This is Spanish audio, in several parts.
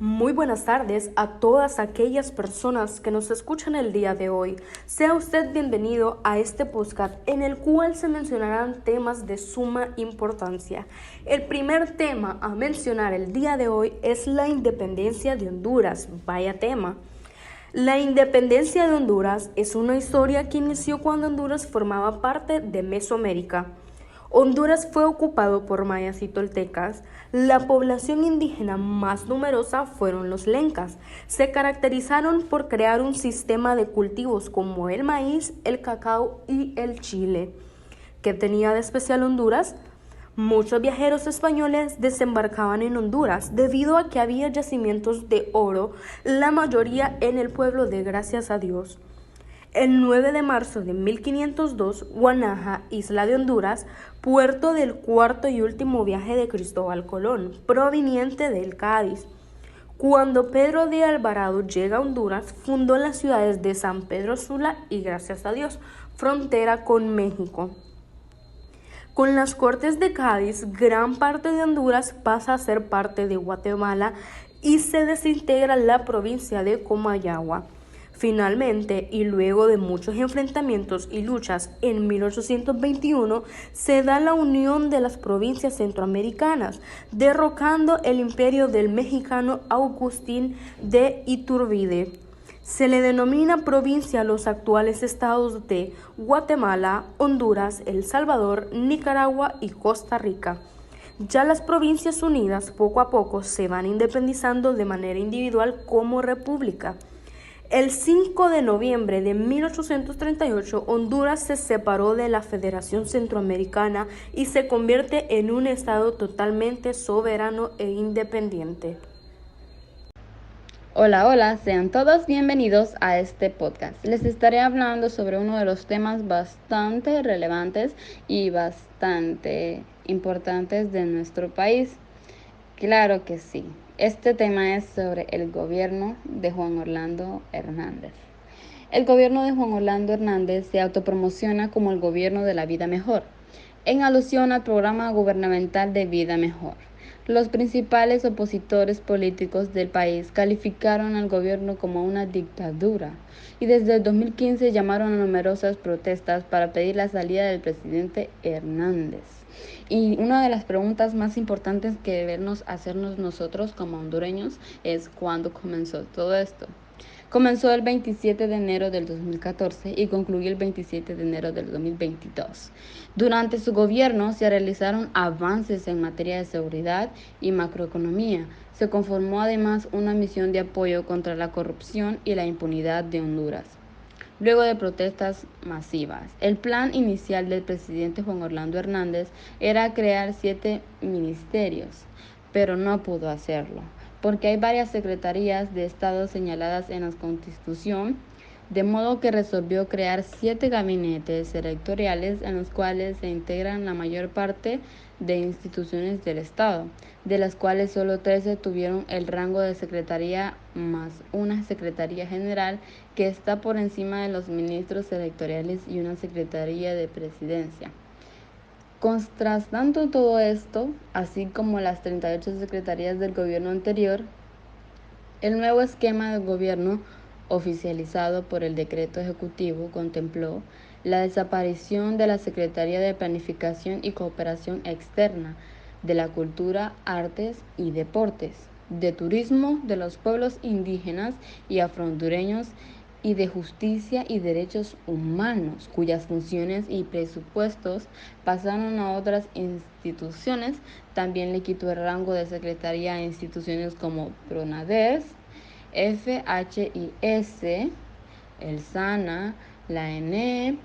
Muy buenas tardes a todas aquellas personas que nos escuchan el día de hoy. Sea usted bienvenido a este podcast en el cual se mencionarán temas de suma importancia. El primer tema a mencionar el día de hoy es la independencia de Honduras. Vaya tema. La independencia de Honduras es una historia que inició cuando Honduras formaba parte de Mesoamérica. Honduras fue ocupado por mayas y toltecas. La población indígena más numerosa fueron los lencas. Se caracterizaron por crear un sistema de cultivos como el maíz, el cacao y el chile. ¿Qué tenía de especial Honduras? Muchos viajeros españoles desembarcaban en Honduras debido a que había yacimientos de oro, la mayoría en el pueblo de Gracias a Dios. El 9 de marzo de 1502, Guanaja, isla de Honduras, puerto del cuarto y último viaje de Cristóbal Colón, proveniente del Cádiz. Cuando Pedro de Alvarado llega a Honduras, fundó las ciudades de San Pedro Sula y Gracias a Dios, frontera con México. Con las Cortes de Cádiz, gran parte de Honduras pasa a ser parte de Guatemala y se desintegra la provincia de Comayagua. Finalmente, y luego de muchos enfrentamientos y luchas, en 1821 se da la unión de las provincias centroamericanas, derrocando el imperio del mexicano Agustín de Iturbide. Se le denomina provincia a los actuales estados de Guatemala, Honduras, El Salvador, Nicaragua y Costa Rica. Ya las provincias unidas poco a poco se van independizando de manera individual como república. El 5 de noviembre de 1838, Honduras se separó de la Federación Centroamericana y se convierte en un estado totalmente soberano e independiente. Hola, sean todos bienvenidos a este podcast. Les estaré hablando sobre uno de los temas bastante relevantes y bastante importantes de nuestro país. Claro que sí. Este tema es sobre el gobierno de Juan Orlando Hernández. El gobierno de Juan Orlando Hernández se autopromociona como el gobierno de la vida mejor, en alusión al programa gubernamental de Vida Mejor. Los principales opositores políticos del país calificaron al gobierno como una dictadura y desde el 2015 llamaron a numerosas protestas para pedir la salida del presidente Hernández. Y una de las preguntas más importantes que debemos hacernos nosotros como hondureños es ¿cuándo comenzó todo esto? Comenzó el 27 de enero del 2014 y concluyó el 27 de enero del 2022. Durante su gobierno se realizaron avances en materia de seguridad y macroeconomía. Se conformó además una misión de apoyo contra la corrupción y la impunidad de Honduras. Luego de protestas masivas, el plan inicial del presidente Juan Orlando Hernández era crear 7 ministerios, pero no pudo hacerlo, porque hay varias secretarías de Estado señaladas en la Constitución, de modo que resolvió crear 7 gabinetes sectoriales en los cuales se integran la mayor parte de instituciones del Estado, de las cuales solo 13 tuvieron el rango de secretaría más una secretaría general que está por encima de los ministros sectoriales y una secretaría de presidencia. Contrastando todo esto, así como las 38 secretarías del gobierno anterior, el nuevo esquema de gobierno oficializado por el decreto ejecutivo contempló la desaparición de la Secretaría de Planificación y Cooperación Externa, de la Cultura, Artes y Deportes, de Turismo de los pueblos indígenas y afrohondureños y de Justicia y Derechos Humanos, cuyas funciones y presupuestos pasaron a otras instituciones. También le quitó el rango de secretaría a instituciones como PRONADES, FHIS, el SANA, la ENE,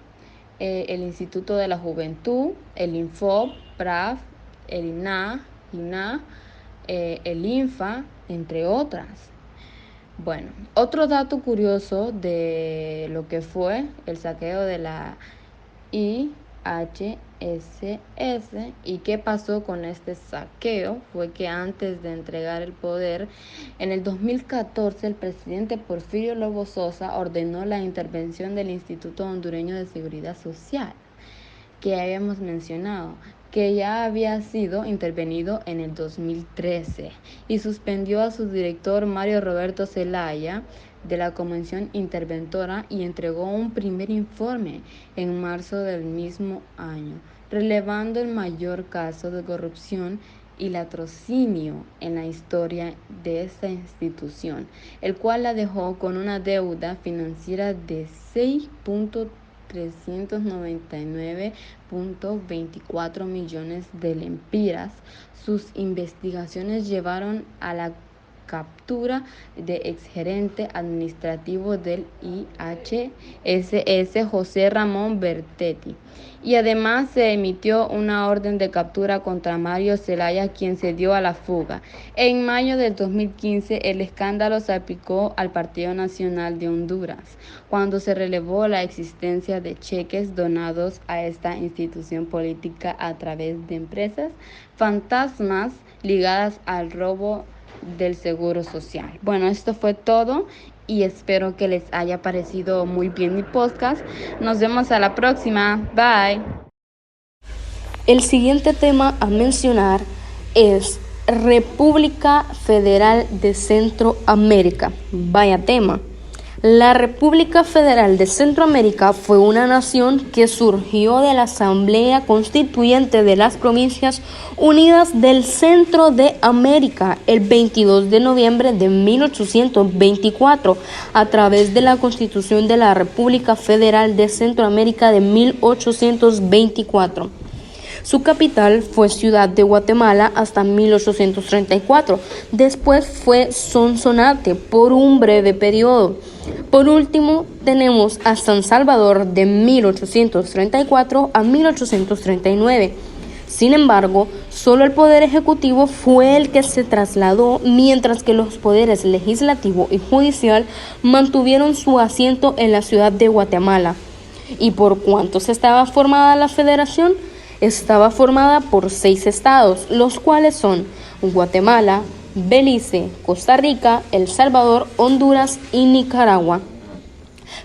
el Instituto de la Juventud, el INFOP, PRAF, el INA, el INFA, entre otras. Bueno, otro dato curioso de lo que fue el saqueo de la IHSS y qué pasó con este saqueo fue que antes de entregar el poder, en el 2014 el presidente Porfirio Lobo Sosa ordenó la intervención del Instituto Hondureño de Seguridad Social, que habíamos mencionado, que ya había sido intervenido en el 2013 y suspendió a su director Mario Roberto Zelaya de la Comisión Interventora y entregó un primer informe en marzo del mismo año, relevando el mayor caso de corrupción y latrocinio en la historia de esta institución, el cual la dejó con una deuda financiera de 6.399.24 millones de lempiras. Sus investigaciones llevaron a la captura de exgerente administrativo del IHSS José Ramón Bertetti, y además se emitió una orden de captura contra Mario Zelaya, quien se dio a la fuga. En mayo del 2015 el escándalo se aplicó al Partido Nacional de Honduras, cuando se relevó la existencia de cheques donados a esta institución política a través de empresas fantasmas ligadas al robo del Seguro Social. Bueno, esto fue todo y espero que les haya parecido muy bien mi podcast. Nos vemos a la próxima. Bye. El siguiente tema a mencionar es República Federal de Centroamérica. Vaya tema. La República Federal de Centroamérica fue una nación que surgió de la Asamblea Constituyente de las Provincias Unidas del Centro de América el 22 de noviembre de 1824 a través de la Constitución de la República Federal de Centroamérica de 1824. Su capital fue Ciudad de Guatemala hasta 1834. Después fue Sonsonate por un breve periodo. Por último, tenemos a San Salvador de 1834 a 1839. Sin embargo, solo el Poder Ejecutivo fue el que se trasladó, mientras que los poderes legislativo y judicial mantuvieron su asiento en la ciudad de Guatemala. ¿Y por cuántos estaba formada la federación? Estaba formada por 6 estados, los cuales son Guatemala, Belice, Costa Rica, El Salvador, Honduras y Nicaragua.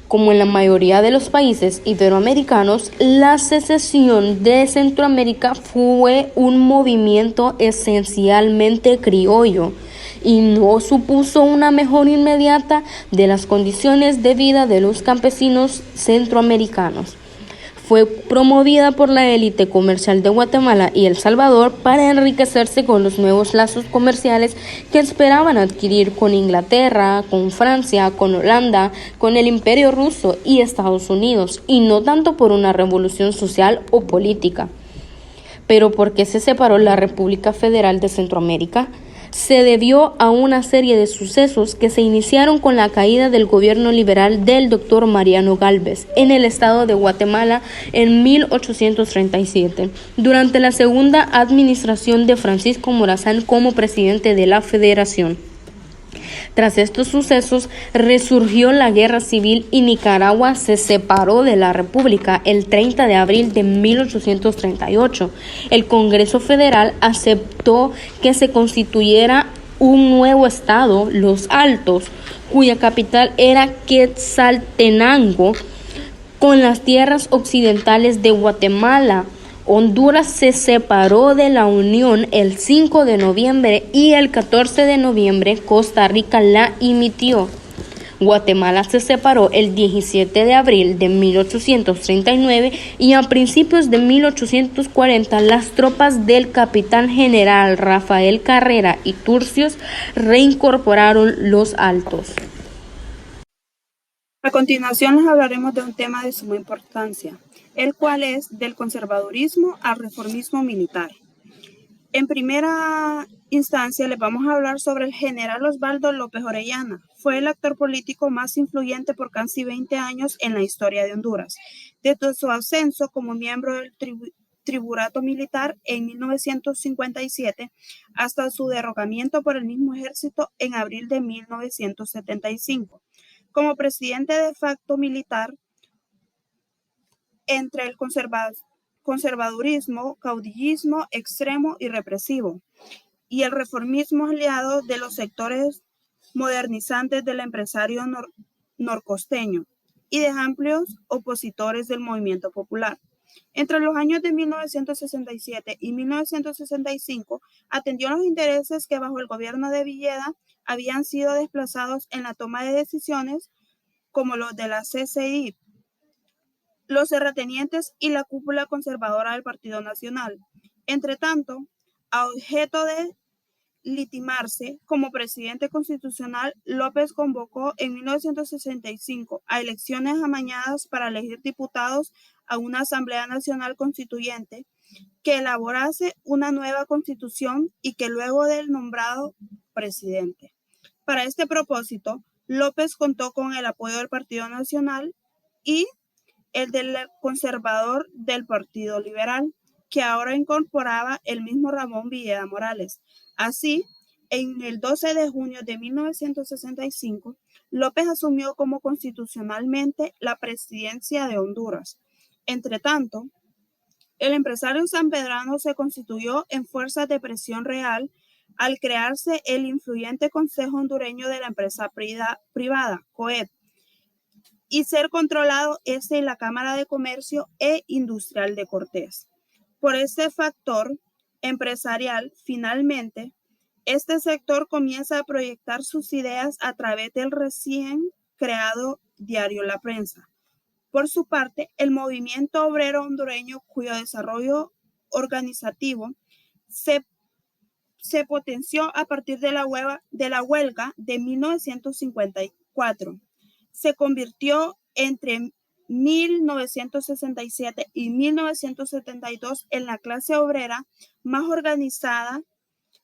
Como en la mayoría de los países iberoamericanos, la secesión de Centroamérica fue un movimiento esencialmente criollo y no supuso una mejora inmediata de las condiciones de vida de los campesinos centroamericanos. Fue promovida por la élite comercial de Guatemala y El Salvador para enriquecerse con los nuevos lazos comerciales que esperaban adquirir con Inglaterra, con Francia, con Holanda, con el Imperio Ruso y Estados Unidos, y no tanto por una revolución social o política. ¿Pero por qué se separó la República Federal de Centroamérica? Se debió a una serie de sucesos que se iniciaron con la caída del gobierno liberal del doctor Mariano Gálvez en el estado de Guatemala en 1837, durante la segunda administración de Francisco Morazán como presidente de la Federación. Tras estos sucesos, resurgió la guerra civil y Nicaragua se separó de la República el 30 de abril de 1838. El Congreso Federal aceptó que se constituyera un nuevo estado, Los Altos, cuya capital era Quetzaltenango, con las tierras occidentales de Guatemala. Honduras se separó de la Unión el 5 de noviembre y el 14 de noviembre Costa Rica la emitió. Guatemala se separó el 17 de abril de 1839 y a principios de 1840 las tropas del capitán general Rafael Carrera y Turcios reincorporaron Los Altos. A continuación les hablaremos de un tema de suma importancia, el cual es del conservadurismo al reformismo militar. En primera instancia les vamos a hablar sobre el general Osvaldo López Orellana. Fue el actor político más influyente por casi 20 años en la historia de Honduras, desde su ascenso como miembro del Triunvirato Militar en 1957 hasta su derrocamiento por el mismo ejército en abril de 1975. Como presidente de facto militar, entre el conservadurismo, caudillismo extremo y represivo, y el reformismo aliado de los sectores modernizantes del empresario norcosteño y de amplios opositores del movimiento popular. Entre los años de 1967 y 1965 atendió los intereses que bajo el gobierno de Villeda habían sido desplazados en la toma de decisiones, como los de la CCI, los terratenientes y la cúpula conservadora del Partido Nacional. Entre tanto, a objeto de legitimarse como presidente constitucional, López convocó en 1965 a elecciones amañadas para elegir diputados a una Asamblea Nacional Constituyente que elaborase una nueva constitución y que luego del nombrado presidente. Para este propósito, López contó con el apoyo del Partido Nacional y el del conservador del Partido Liberal, que ahora incorporaba el mismo Ramón Villeda Morales. Así, en el 12 de junio de 1965, López asumió como constitucionalmente la presidencia de Honduras. Entretanto, el empresario sanpedrano se constituyó en fuerza de presión real al crearse el influyente Consejo Hondureño de la Empresa Privada, COEP, y ser controlado en la Cámara de Comercio e Industrial de Cortés. Por este factor empresarial, finalmente, este sector comienza a proyectar sus ideas a través del recién creado diario La Prensa. Por su parte, el movimiento obrero hondureño, cuyo desarrollo organizativo se potenció a partir de la huelga de 1954, se convirtió entre 1967 y 1972 en la clase obrera más organizada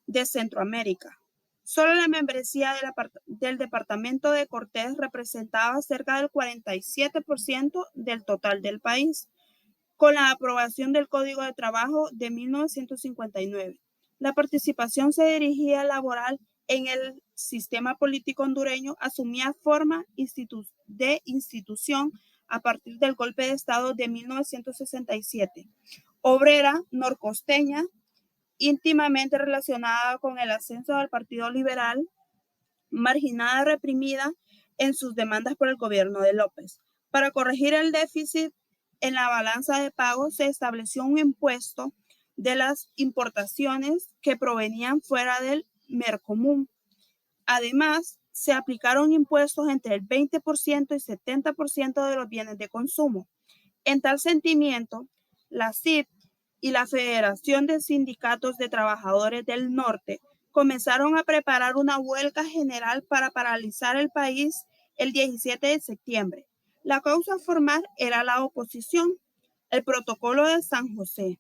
de Centroamérica. Solo la membresía del departamento de Cortés representaba cerca del 47% del total del país. Con la aprobación del Código de Trabajo de 1959, la participación se dirigía laboral en el sistema político hondureño asumía forma de institución a partir del golpe de Estado de 1967. Obrera norcosteña, íntimamente relacionada con el ascenso del Partido Liberal, marginada y reprimida en sus demandas por el gobierno de López. Para corregir el déficit en la balanza de pagos se estableció un impuesto de las importaciones que provenían fuera del Mercomún. Además, se aplicaron impuestos entre el 20% y 70% de los bienes de consumo. En tal sentimiento, la CID y la Federación de Sindicatos de Trabajadores del Norte comenzaron a preparar una huelga general para paralizar el país el 17 de septiembre. La causa formal era la oposición, el protocolo de San José.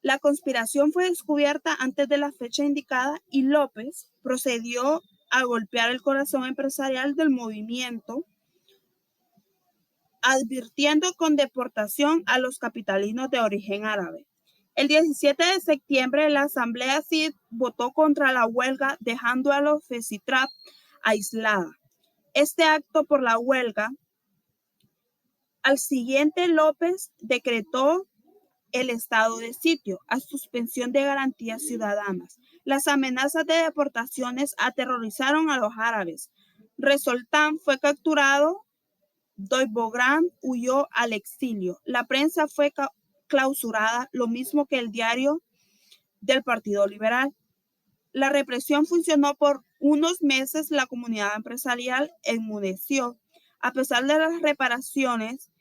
La conspiración fue descubierta antes de la fecha indicada y López procedió a golpear el corazón empresarial del movimiento, advirtiendo con deportación a los capitalinos de origen árabe. El 17 de septiembre, la Asamblea CID votó contra la huelga, dejando a los FECITRAP aislada. Este acto por la huelga, al siguiente López decretó el estado de sitio a suspensión de garantías ciudadanas. Las amenazas de deportaciones aterrorizaron a los árabes. Resoltán fue capturado, Doibogran huyó al exilio. La prensa fue clausurada, lo mismo que el diario del Partido Liberal. La represión funcionó por unos meses, la comunidad empresarial enmudeció. A pesar de las reparaciones,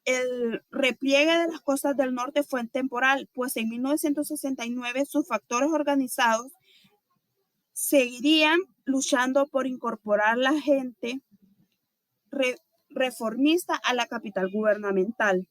el repliegue de las costas del norte fue temporal, pues en 1969 sus factores organizados seguirían luchando por incorporar la gente reformista a la capital gubernamental.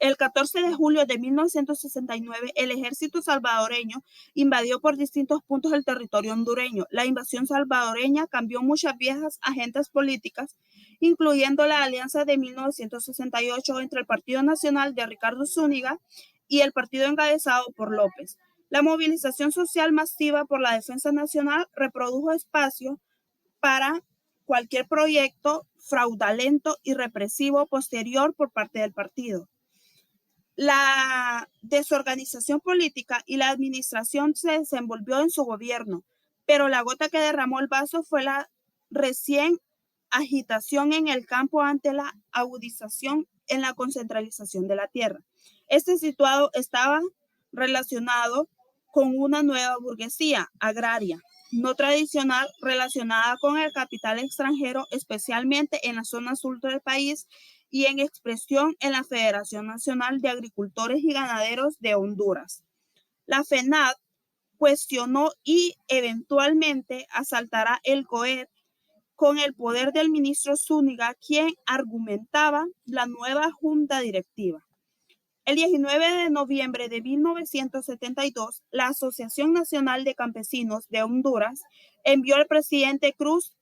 El 14 de julio de 1969, el ejército salvadoreño invadió por distintos puntos el territorio hondureño. La invasión salvadoreña cambió muchas viejas agendas políticas, incluyendo la alianza de 1968 entre el Partido Nacional de Ricardo Zúñiga y el partido encabezado por López. La movilización social masiva por la defensa nacional reprodujo espacio para cualquier proyecto fraudulento y represivo posterior por parte del partido. La desorganización política y la administración se desenvolvió en su gobierno, pero la gota que derramó el vaso fue la recién agitación en el campo ante la agudización en la concentralización de la tierra. Este situado estaba relacionado con una nueva burguesía agraria no tradicional relacionada con el capital extranjero, especialmente en la zona sur del país y en expresión en la Federación Nacional de Agricultores y Ganaderos de Honduras. La FENAD cuestionó y eventualmente asaltará el COED con el poder del ministro Zúñiga, quien argumentaba la nueva junta directiva. El 19 de noviembre de 1972, la Asociación Nacional de Campesinos de Honduras envió al presidente Cruz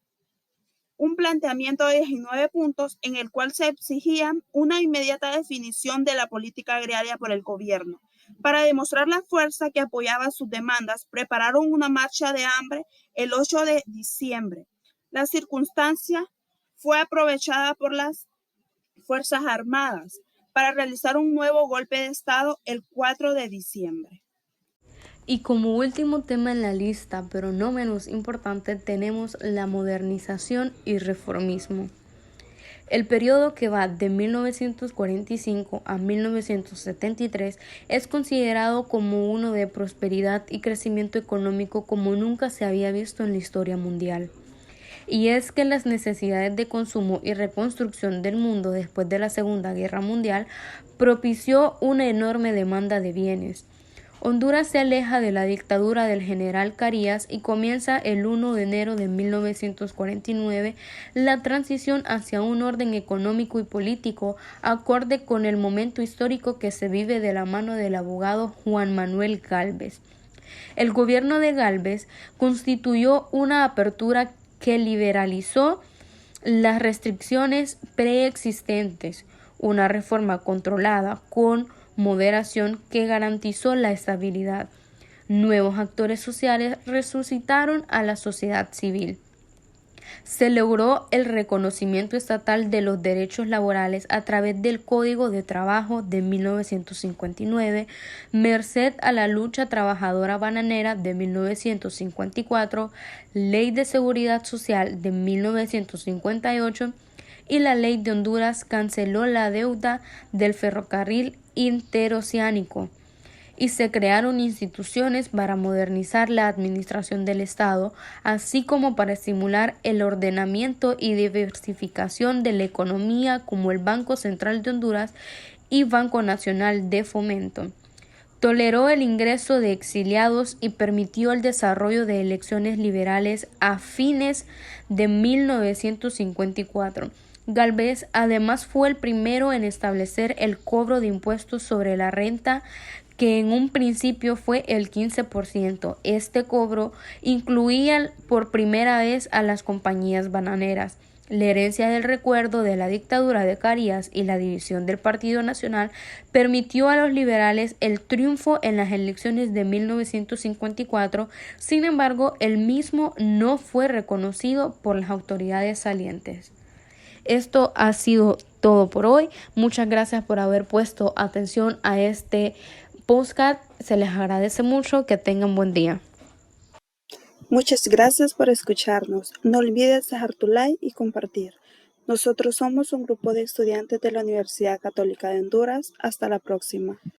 un planteamiento de 19 puntos en el cual se exigía una inmediata definición de la política agraria por el gobierno. Para demostrar la fuerza que apoyaba sus demandas, prepararon una marcha de hambre el 8 de diciembre. La circunstancia fue aprovechada por las Fuerzas Armadas para realizar un nuevo golpe de Estado el 4 de diciembre. Y como último tema en la lista, pero no menos importante, tenemos la modernización y reformismo. El periodo que va de 1945 a 1973 es considerado como uno de prosperidad y crecimiento económico como nunca se había visto en la historia mundial. Y es que las necesidades de consumo y reconstrucción del mundo después de la Segunda Guerra Mundial propició una enorme demanda de bienes. Honduras se aleja de la dictadura del general Carías y comienza el 1 de enero de 1949 la transición hacia un orden económico y político acorde con el momento histórico que se vive de la mano del abogado Juan Manuel Gálvez. El gobierno de Gálvez constituyó una apertura que liberalizó las restricciones preexistentes, una reforma controlada con moderación que garantizó la estabilidad. Nuevos actores sociales resucitaron a la sociedad civil. Se logró el reconocimiento estatal de los derechos laborales a través del Código de Trabajo de 1959, merced a la lucha trabajadora bananera de 1954, Ley de Seguridad Social de 1958 y la Ley de Honduras canceló la deuda del ferrocarril interoceánico y se crearon instituciones para modernizar la administración del Estado, así como para estimular el ordenamiento y diversificación de la economía como el Banco Central de Honduras y Banco Nacional de Fomento. Toleró el ingreso de exiliados y permitió el desarrollo de elecciones liberales a fines de 1954. Gálvez además fue el primero en establecer el cobro de impuestos sobre la renta, que en un principio fue el 15%. Este cobro incluía por primera vez a las compañías bananeras. La herencia del recuerdo de la dictadura de Carías y la división del Partido Nacional permitió a los liberales el triunfo en las elecciones de 1954, sin embargo, el mismo no fue reconocido por las autoridades salientes. Esto ha sido todo por hoy. Muchas gracias por haber puesto atención a este podcast. Se les agradece mucho. Que tengan buen día. Muchas gracias por escucharnos. No olvides dejar tu like y compartir. Nosotros somos un grupo de estudiantes de la Universidad Católica de Honduras. Hasta la próxima.